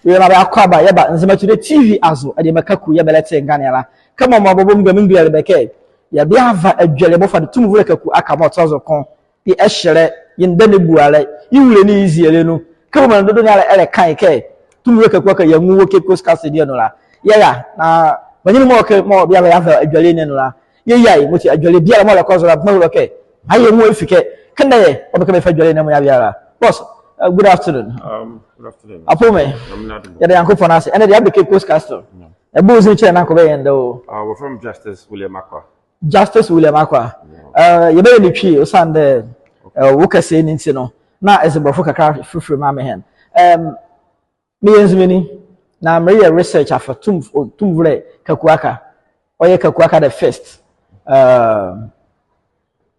we ma ba kwaba ya ba Nzema Today TV azo ade makaku ya belete nganela kama mabobom gamin biya beke ya bi ava adwale mo fa de tumvure kaku aka mo tozo kon di ehre yinda ne buale yiwure ni iziele no kama man dodo nyala ele kan ke tumvure kaku aka ya nwo Cape Coast Castle di no la ya na banyini mo ke mo biya ba ava adwale ne no la yai mo ti adwale biya mo la kozo la mo lo ke aye mo efike kanda ye obeka me fa adwale ne mo ya biya boss. Good afternoon. Good afternoon. Apome. Yeah, the uncle for us. And they have the Cape Coast Castle. A booze in China, and we're from Justice William Aqua. Justice William Aqua. You may be tree or Sunday. Worker saying in Sino. Now, as a Bofoka free mamma hen. Millions many. Now, Maria research after Tumvre Kaku Aka or Kaku Aka the first.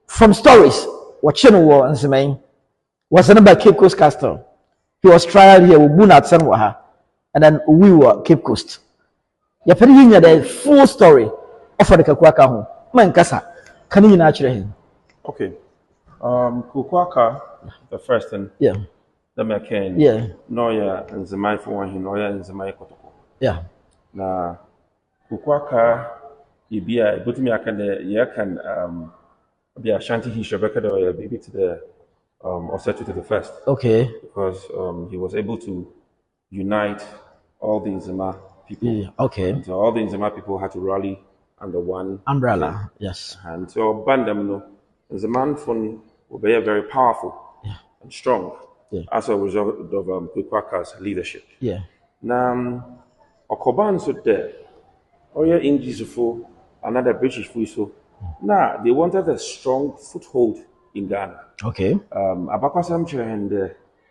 From stories, watching war and Zemain. Was another Cape Coast Castle. He was trial here with Bunat Sanwaha, and then we were Cape Coast. You're putting in the full story of the Kaku Aka home. Man, Kasa, can you naturally him? Okay. Kaku Aka, the first thing. Yeah. The McCain. Yeah. Noya and Zemai for one, Noya and Zemai Kotoko. Yeah. Now, Kaku Aka, you be a good me, I can, be Ashanti, he should record or baby to the. Offset to the first. Okay. Because he was able to unite all the Nzema people. Yeah, okay. And so all the Nzema people had to rally under one umbrella. thing. Yes. And so Bandam, Nzema Fun will be very powerful and strong as a result of Kaku Aka's leadership. Yeah. Now, Okoban so there, or your Indies for another British so. Now they wanted a strong foothold in Ghana. Okay. Abakwasam and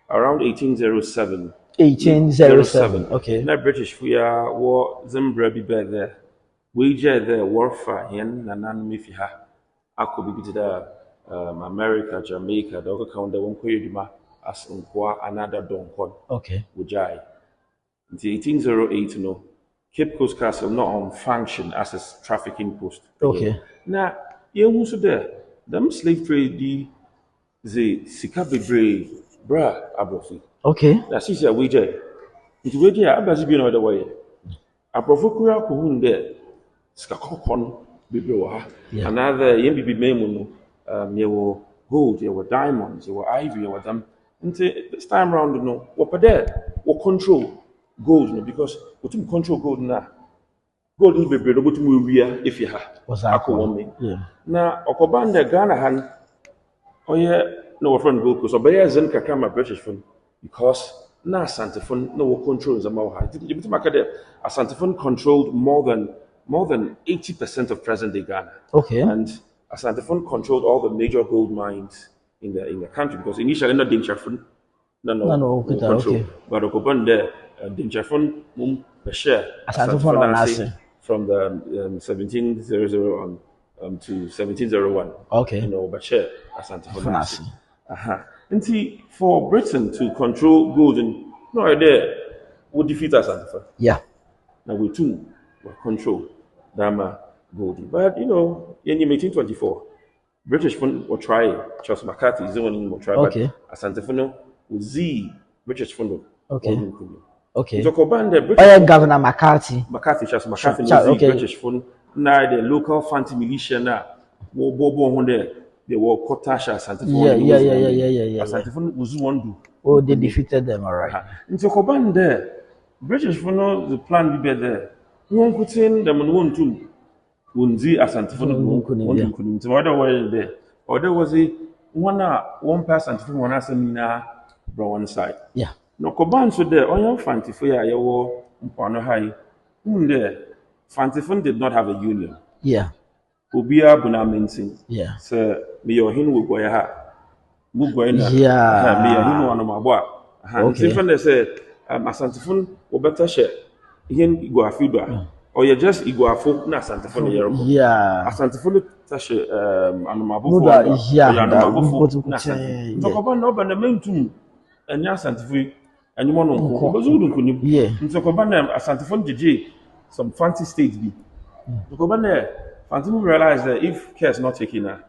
around 1807. 1807. Okay. Na British fuya war Zimbabwe be there. We je there warfare hen na nan mefiha. Ako bibi to the America, Jamaica, the other count the one koyedima as unkwa another donkon. Okay. Ujai. Until 1808 no Cape Coast Castle not on function as a trafficking post. Okay. Now, you so there. Them slave trade the sika bebre bra abrofi. Okay. That's easy we je. Into we je abazi bi no the way. Abrofo kura ko hun there. Sika kokon bebre wa. Another yem bibi memu no ye wo gold, ye wo diamonds, ye wo ivory, ye wo them. Until this time round no, what there? What control gold no because what you control gold na. Gold is bebre no but we if you ha. Was that yeah. Na okobanda Ghana han oye no friend gold coast obeya zen kakama British fun because na Asante fun no control Nzema ha. You bit makade Asante fun controlled more than 80% of present day Ghana. Okay. And Asante fun controlled all the major gold mines in the country because initially not Dincha fun no control. Okay. But okobanda Dincha fun mum share Asante fun on from the 1700 on to 1701. Okay. You know, Bashir, Asante Fonasi. And for Britain to control gold and no idea would defeat Asante. Yeah. Now we too will control Dama gold. But you know, in 1824, British fund will try. Charles McCarthy is the one will try. Okay. But Asante Fono will see British fund. Okay. Okay. So British Governor McCarthy. Charles McCarthy will see British fund. Now the local fancy militia now, they were Kotasha Asante. Yeah. Asante was one do. Oh, they defeated them, all right. Into Koban there, British for no the plan be there. One could send them on one too. Unzi Asante for one couldn't. So other way there. Or there was a one person to one Asamina one side. Yeah. No Koban so there, on your fancy for your war on high. There. Fantifun did not have a union. Yeah. Ubia Bunamensin. Yeah. Sir, me your hin will go ha. Yeah. Me your hin one of my boy. Okay. Different they say, Asantifun will better share. Hin igua fibra. Or you just igua folk na Asantifun year. Yeah. Asantifun tash anamabu. Yeah. Talk about no but the main two and Asantifu and you want to yeah. So Cobanam Asantifun DJ. Some fancy states be. Because there, fancy realize that if care is not taken now,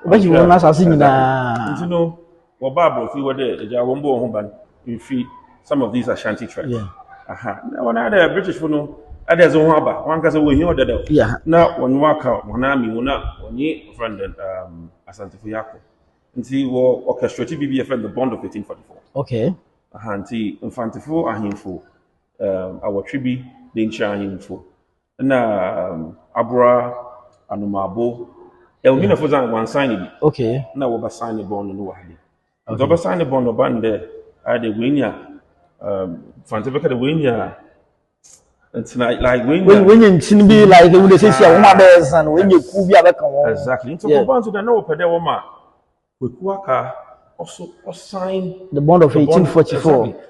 but you will not have seen that. You know, what Bible if we were there, the Jawombo home you feed some of these Ashanti tribes. Yeah. aha na wana da British for no ada zo ho aba wan ka se wo hi odada Yeah. na wonu aka wana mi wona onye friend Asante Fuyako nti wo orchestrate bibi e friend the bond of 1844 Okay. aha nti infantefo ahimfo awotwe bi de ncha ahimfo na abura anumabo elmina for zan wan sign bi Okay. na wo ba sign the bond no wahade nti ba sign the bond no bande ade wenya infantefo ka de wenya it's like when you tin be like we dey say one bears and when you ku bi abeka won. Exactly. So for bonds that no pede woman we kuaka also sign The bond of 1844. Exactly.